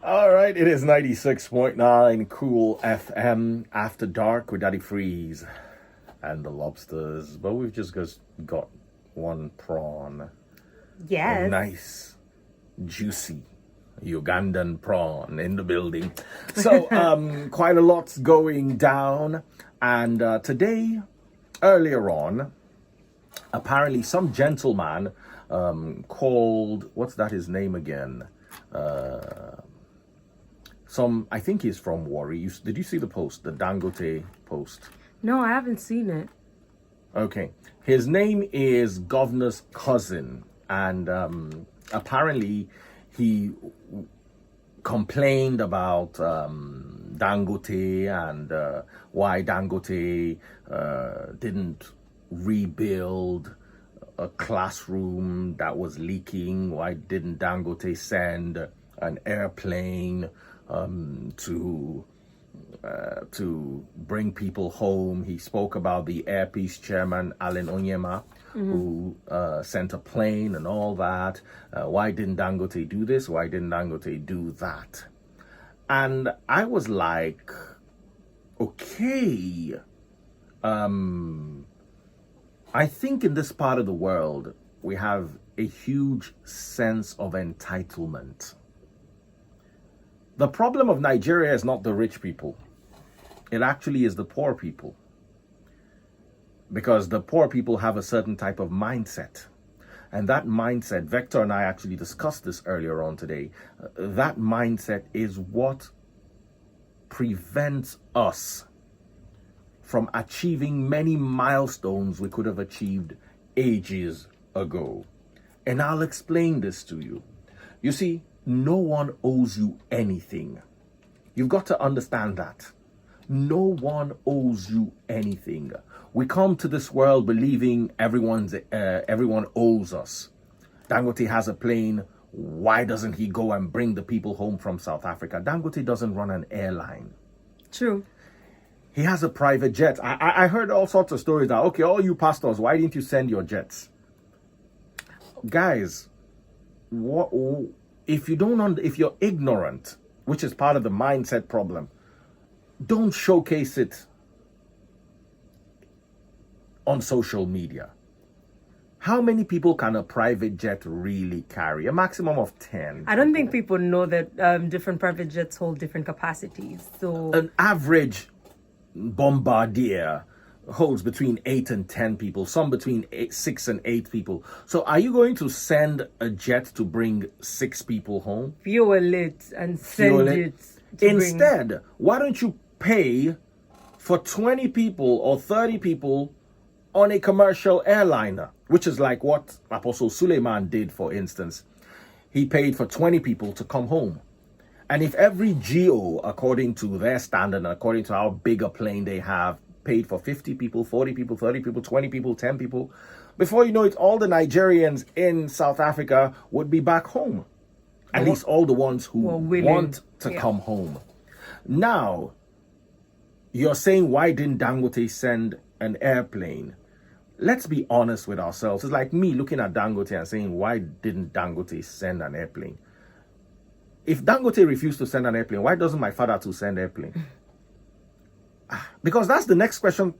All right, it is 96.9 Cool FM After Dark with Daddy Freeze and the lobsters. But we've just got one prawn. A Yes. nice, juicy Ugandan prawn in the building. So, quite a lot's going down. And today, earlier on, apparently some gentleman called, what's that his name again? I think he's from Warri. Did you see the post, the Dangote post? No, I haven't seen it. Okay. His name is Governor's cousin. And apparently he complained about Dangote and why Dangote didn't rebuild a classroom that was leaking. Why didn't Dangote send an airplane to bring people home? He spoke about the Air Peace chairman, Alan Onyema, who sent a plane and all that. Why didn't Dangote do this? Why didn't Dangote do that? And I was like, okay, I think in this part of the world, we have a huge sense of entitlement. The problem of Nigeria is not the rich people. It actually is the poor people. Because the poor people have a certain type of mindset. And that mindset, Vector and I actually discussed this earlier on today, that mindset is what prevents us from achieving many milestones we could have achieved ages ago. And I'll explain this to you. You see, no one owes you anything. You've got to understand that. No one owes you anything. We come to this world believing everyone owes us. Dangote has a plane. Why doesn't he go and bring the people home from South Africa? Dangote doesn't run an airline. True. He has a private jet. I heard all sorts of stories that, okay, all you pastors, why didn't you send your jets? Guys, if you're ignorant, which is part of the mindset problem, don't showcase it on social media. How many people can a private jet really carry? A maximum of 10. I don't think people know that different private jets hold different capacities. So An average bombardier holds between 8 and 10 people, some between 6 and 8 people. So are you going to send a jet to bring 6 people home? fuel it and send it. Instead, why don't you pay for 20 people or 30 people on a commercial airliner, which is like what Apostle Suleiman did, for instance. He paid for 20 people to come home. And if every GO, according to their standard and according to how big a plane they have, paid for 50 people, 40 people, 30 people, 20 people, 10 people, before you know it, all the Nigerians in South Africa would be back home. At least all the ones who want to come home. Now, you're saying, why didn't Dangote send an airplane? Let's be honest with ourselves. It's like me looking at Dangote and saying, why didn't Dangote send an airplane? If Dangote refused to send an airplane, why doesn't my father to send an airplane? Because that's the next question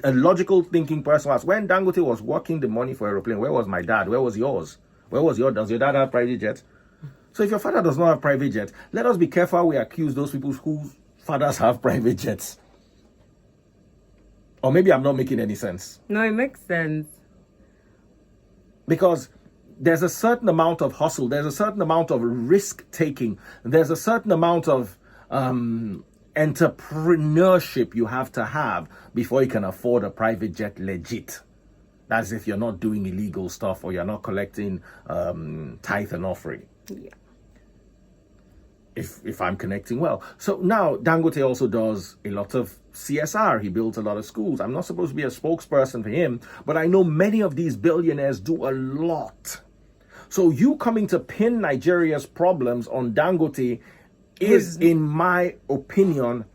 a logical thinking person asks. When Dangote was working the money for aeroplane, where was my dad? Where was yours? Does your dad have private jet? So if your father does not have private jet, let us be careful how we accuse those people whose fathers have private jets. Or maybe I'm not making any sense. No, it makes sense. Because there's a certain amount of hustle, there's a certain amount of risk taking, there's a certain amount of entrepreneurship you have to have before you can afford a private jet legit. That's if you're not doing illegal stuff or you're not collecting tithe and offering. Yeah. If I'm connecting well. So now Dangote also does a lot of CSR. He builds a lot of schools. I'm not supposed to be a spokesperson for him, but I know many of these billionaires do a lot. So you coming to pin Nigeria's problems on Dangote is, in my opinion,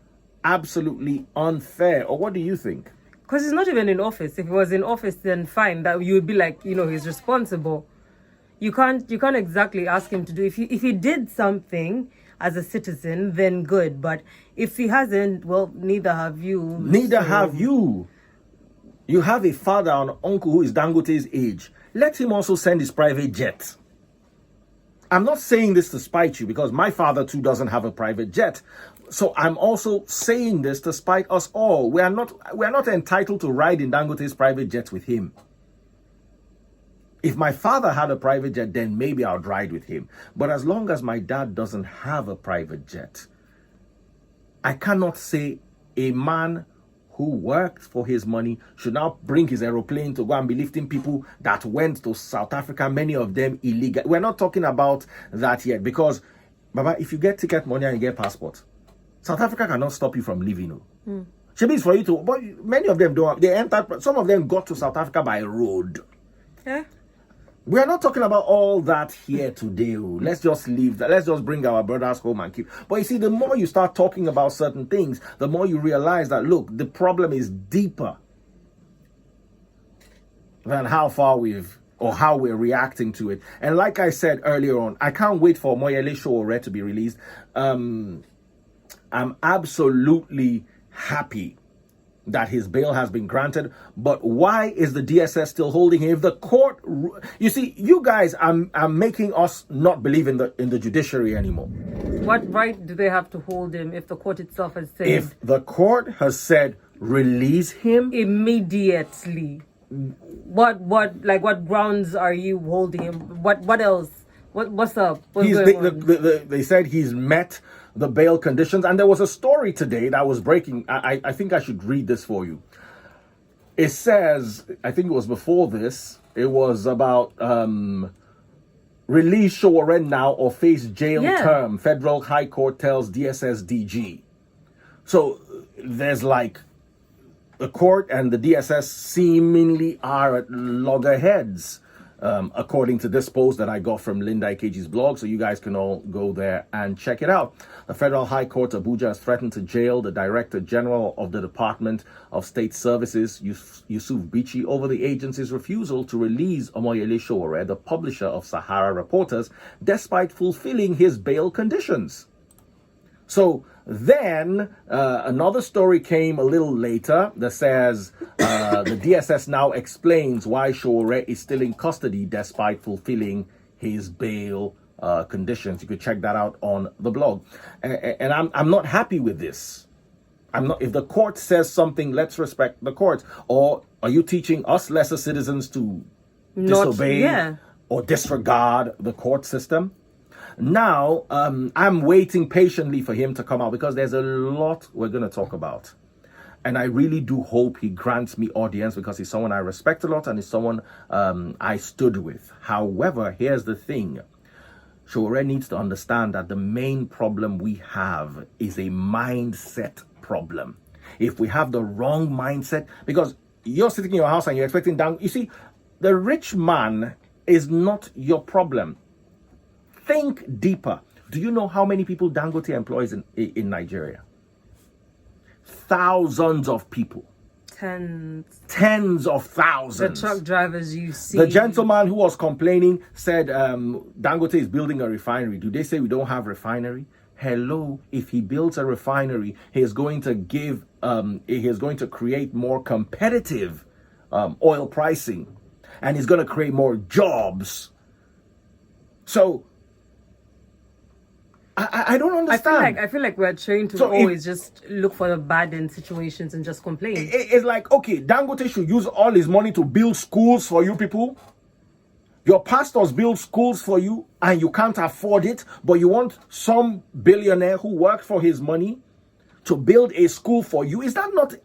absolutely unfair. Or what do you think? Because he's not even in office. If he was in office, then fine. That you would be like, he's responsible. You can't exactly ask him to do. If he did something as a citizen, then good. But if he hasn't, well, neither have you. Neither have you. You have a father and uncle who is Dangote's age. Let him also send his private jet. I'm not saying this to spite you, because my father too doesn't have a private jet. So I'm also saying this to spite us all. We are not entitled to ride in Dangote's private jet with him. If my father had a private jet, then maybe I'd ride with him. But as long as my dad doesn't have a private jet, I cannot say a man who worked for his money should now bring his aeroplane to go and be lifting people that went to South Africa, many of them illegal. We're not talking about that yet, because, Baba, if you get ticket money and you get passport, South Africa cannot stop you from leaving. Maybe it's for you to, but many of them don't. They entered, some of them got to South Africa by road. Yeah. We are not talking about all that here today. Let's just leave that. Let's just bring our brothers home and keep. But you see, the more you start talking about certain things, the more you realize that, look, the problem is deeper than how far how we're reacting to it. And like I said earlier on, I can't wait for Moyele Sowore to be released. I'm absolutely happy that his bail has been granted, but why is the DSS still holding him? If the court, you see, you guys are making us not believe in the judiciary anymore. What right do they have to hold him if the court itself has said? If the court has said release him immediately, what grounds are you holding him? What else? What's up? They said he's met the bail conditions, and there was a story today that was breaking. I think I should read this for you. It says, I think it was before this, it was about release Sowore now or face jail term. Federal High Court tells DSS DG. So there's like the court and the DSS seemingly are at loggerheads. According to this post that I got from Linda Ikeji's blog, so you guys can all go there and check it out. The Federal High Court Abuja has threatened to jail the Director General of the Department of State Services, Yusuf Bichi, over the agency's refusal to release Omoyele Sowore, the publisher of Sahara Reporters, despite fulfilling his bail conditions. So then another story came a little later that says the DSS now explains why Sowore is still in custody despite fulfilling his bail conditions. You could check that out on the blog. And I'm not happy with this. I'm not. If the court says something, let's respect the court. Or are you teaching us lesser citizens to disobey or disregard the court system? Now, I'm waiting patiently for him to come out because there's a lot we're going to talk about. And I really do hope he grants me audience because he's someone I respect a lot and he's someone I stood with. However, here's the thing. Sowore needs to understand that the main problem we have is a mindset problem. If we have the wrong mindset, because you're sitting in your house and you're expecting you see, the rich man is not your problem. Think deeper. Do you know how many people Dangote employs in Nigeria? Thousands of people. Tens of thousands. The truck drivers you see. The gentleman who was complaining said Dangote is building a refinery. Do they say we don't have refinery? Hello, if he builds a refinery, he is going to create more competitive oil pricing, and he's going to create more jobs. So I don't understand. I feel like we're trained to always just look for the bad in situations and just complain. It's like, okay, Dangote should use all his money to build schools for you people. Your pastors build schools for you and you can't afford it, but you want some billionaire who worked for his money to build a school for you. Is that not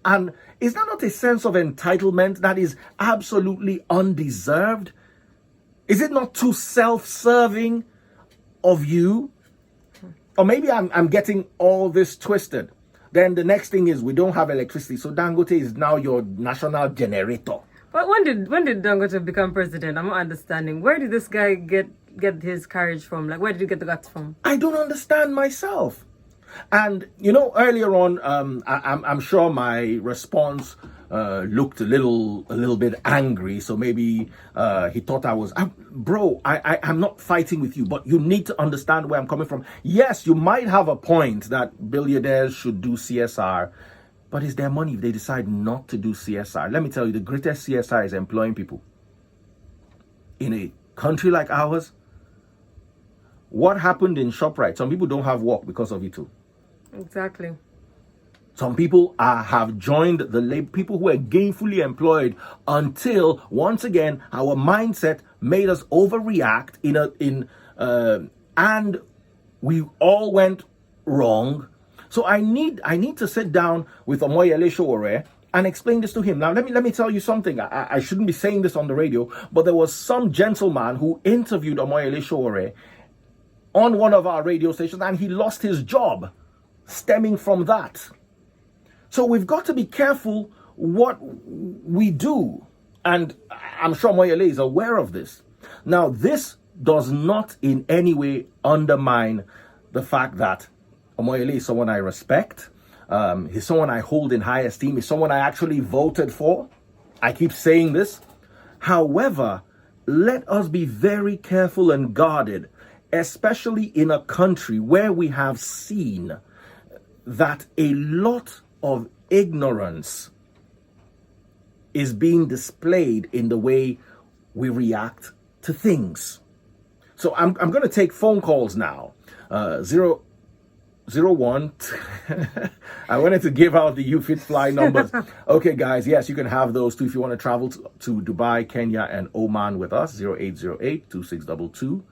a sense of entitlement that is absolutely undeserved? Is it not too self-serving of you? Or maybe I'm getting all this twisted. Then the next thing is we don't have electricity, so Dangote is now your national generator. But when did Dangote become president? I'm not understanding. Where did this guy get his courage from? Like, where did he get the guts from? I don't understand myself. And you know, earlier on, I'm sure my response looked a little bit angry. So maybe he thought I was, bro, I'm not fighting with you, but you need to understand where I'm coming from. Yes, you might have a point that billionaires should do CSR, but it's their money if they decide not to do CSR. Let me tell you, the greatest CSR is employing people. In a country like ours, what happened in ShopRite? Some people don't have work because of it too. Exactly. Some people have joined the labor, people who are gainfully employed, until once again our mindset made us overreact and we all went wrong. So I need to sit down with Omoyele Sowore and explain this to him. Now let me tell you something. I shouldn't be saying this on the radio, but there was some gentleman who interviewed Omoyele Sowore on one of our radio stations, and he lost his job stemming from that. So we've got to be careful what we do. And I'm sure Moyele is aware of this. Now, this does not in any way undermine the fact that Moyele is someone I respect. He's someone I hold in high esteem. He's someone I actually voted for. I keep saying this. However, let us be very careful and guarded, especially in a country where we have seen that a lot of ignorance is being displayed in the way we react to things. So I'm going to take phone calls now. 001. I wanted to give out the UFit fly numbers. Okay, guys. Yes, you can have those too if you want to travel to Dubai, Kenya, and Oman with us. 0808-2622.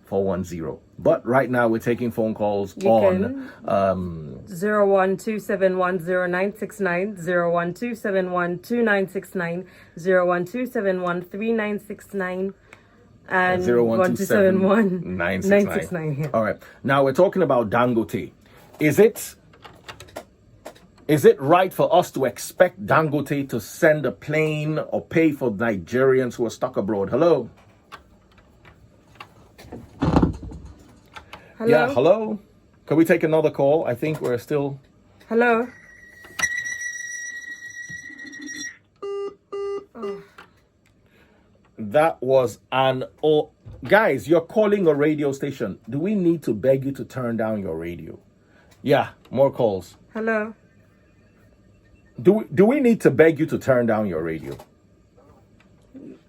410. But right now we're taking phone calls on 012710969, 012712969, 012713969, and 01271 All right. Now we're talking about Dangote. Is it right for us to expect Dangote to send a plane or pay for Nigerians who are stuck abroad? Hello. Hello? Yeah, hello? Can we take another call? I think we're still... Hello? That was an... Oh, guys, you're calling a radio station. Do we need to beg you to turn down your radio? Yeah, more calls. Hello? Do we need to beg you to turn down your radio?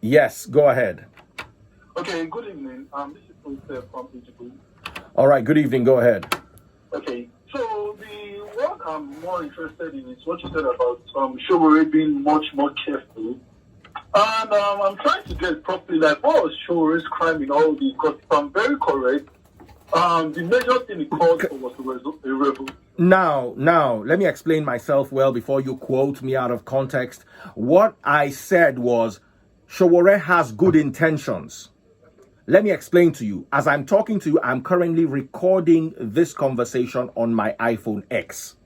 Yes, go ahead. Okay, good evening. This is from Egypt. All right, good evening. Go ahead. Okay, so what I'm more interested in is what you said about Sowore being much more careful. And I'm trying to get properly, like, what was Showore's crime in all this? Because if I'm very correct, the major thing he called for was a revolution. Now, let me explain myself well before you quote me out of context. What I said was, Sowore has good intentions. Let me explain to you. As I'm talking to you, I'm currently recording this conversation on my iPhone X.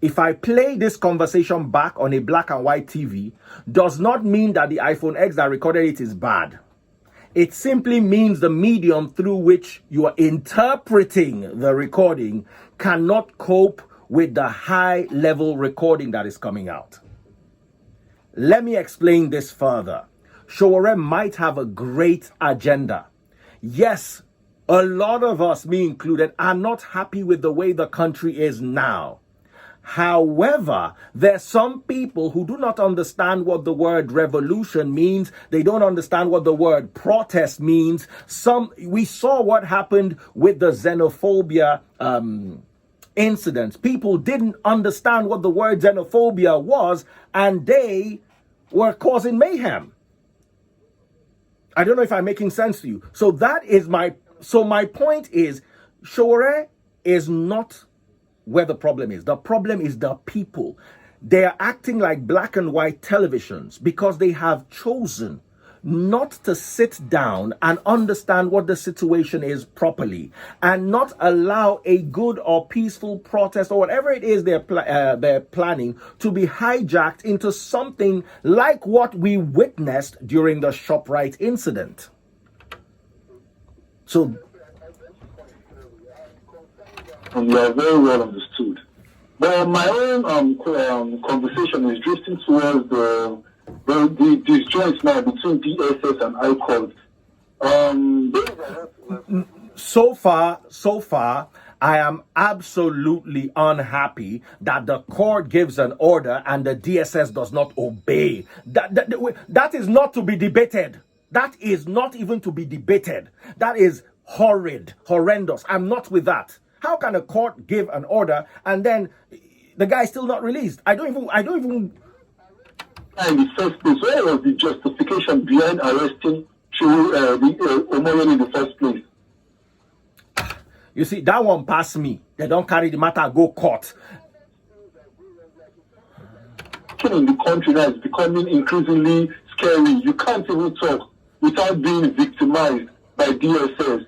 If I play this conversation back on a black and white TV, does not mean that the iPhone X that recorded it is bad. It simply means the medium through which you are interpreting the recording cannot cope with the high level recording that is coming out. Let me explain this further. Sowore might have a great agenda. Yes, a lot of us, me included, are not happy with the way the country is now. However, there's some people who do not understand what the word revolution means. They don't understand what the word protest means. We saw what happened with the xenophobia incidents. People didn't understand what the word xenophobia was, and they were causing mayhem. I don't know if I'm making sense to you. So my point is, Sowore is not where the problem is. The problem is the people. They are acting like black and white televisions because they have chosen not to sit down and understand what the situation is properly, and not allow a good or peaceful protest or whatever it is they're planning to be hijacked into something like what we witnessed during the ShopRite incident. So and you are very well understood. But my own conversation is drifting towards the disjoints now between DSS and ICOD. So far, I am absolutely unhappy that the court gives an order and the DSS does not obey. That is not to be debated. That is not even to be debated. That is horrendous. I'm not with that. How can a court give an order and then the guy is still not released? I don't even. In the first place, where was the justification behind arresting Omoyele in the first place? You see, that one passed me. They don't carry the matter, go court. In the country now is becoming increasingly scary. You can't even talk without being victimized by DSS.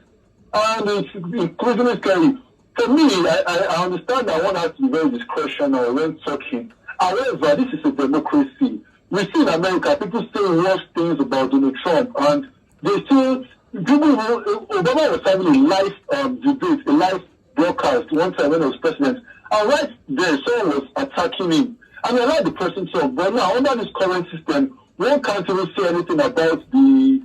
And it's increasingly scary. For me, I understand that one has to be very discretionary when talking. However, this is a democracy. We see in America people say worse things about Donald Trump, and they still, Obama was having a live debate, a live broadcast one time when he was president, and right there, someone was attacking him. And I like the person talk, but now under this current system, one can't even say anything about the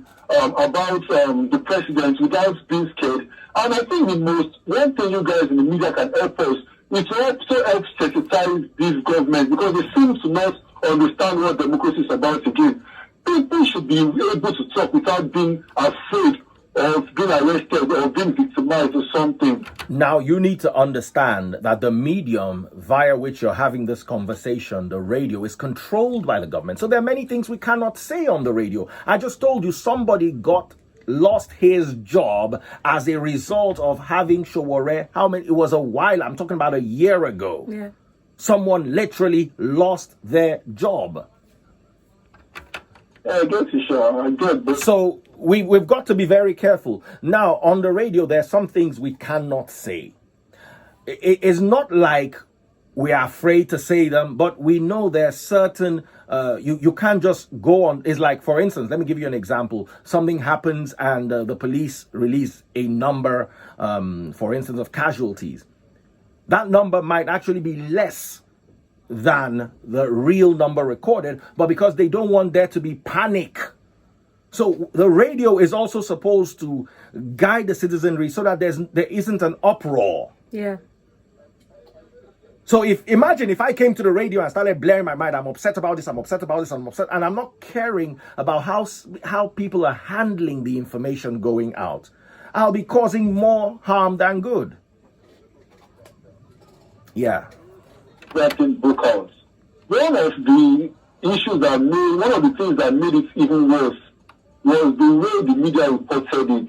president without being scared. And I think one thing you guys in the media can help us is to also help sensitize this government, because they seem to not understand what democracy is about again. People should be able to talk without being afraid of being arrested or being victimized or something. Now, you need to understand that the medium via which you're having this conversation, the radio, is controlled by the government. So there are many things we cannot say on the radio. I just told you somebody lost his job as a result of having Sowore. It was a while. I'm talking about a year ago. Yeah. Someone literally lost their job. I get you, sure. I get, but So we've got to be very careful. Now, on the radio, there are some things we cannot say. It's not like we are afraid to say them, but we know there are certain, you can't just go on. It's like, for instance, let me give you an example. Something happens and the police release a number, for instance, of casualties. That number might actually be less than the real number recorded, but because they don't want there to be panic. So the radio is also supposed to guide the citizenry so that there isn't an uproar. Yeah. So imagine if I came to the radio and started blaring my mind, I'm upset about this, I'm upset about this, I'm upset, and I'm not caring about how people are handling the information going out. I'll be causing more harm than good. Yeah. that thing broke out. One of the things that made it even worse was the way the media reported it.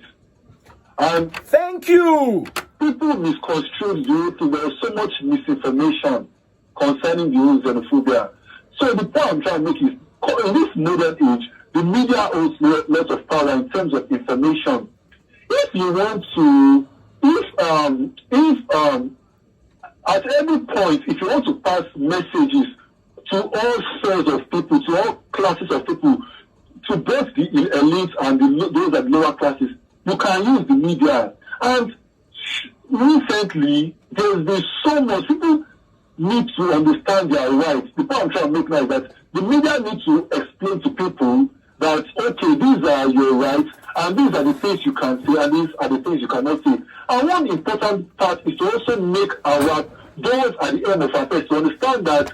And thank you. People misconstrued the whole thing. There was so much misinformation concerning the whole xenophobia. So the point I'm trying to make is, in this modern age, the media holds lots of power in terms of information. If you want to, at every point, if you want to pass messages to all sorts of people, to all classes of people, to both the elites and those at lower classes, you can use the media. And recently, there's been so much, people need to understand their rights. The point I'm trying to make now is that the media needs to explain to people that, okay, these are your rights, and these are the things you can say, and these are the things you cannot say. And one important part is to also make those at the end of affairs to understand that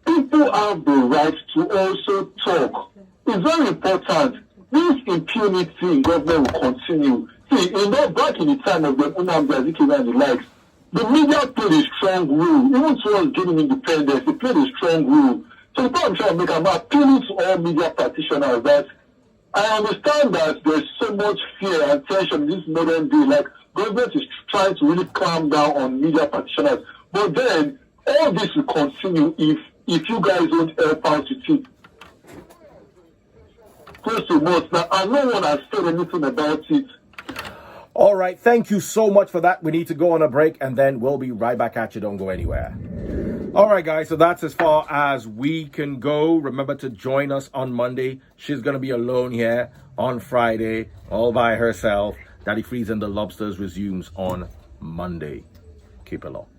people have the right to also talk. It's very important. This impunity in government will continue. See, back in the time of the Nnamdi Azikiwe and the likes, the media played a strong role. Even towards gaining independence, they played a strong role. So the point I'm trying to make, I'm appealing to all media practitioners that I understand that there's so much fear and tension in this modern day. Like, government is trying to really calm down on media practitioners. But then, all this will continue if you guys don't help out with it. Close to months now, and no one has said anything about it. All right, thank you so much for that. We need to go on a break, and then we'll be right back at you. Don't go anywhere. All right, guys, so that's as far as we can go. Remember to join us on Monday. She's going to be alone here on Friday, all by herself. Daddy Freeze and the Lobsters resumes on Monday. Keep it locked.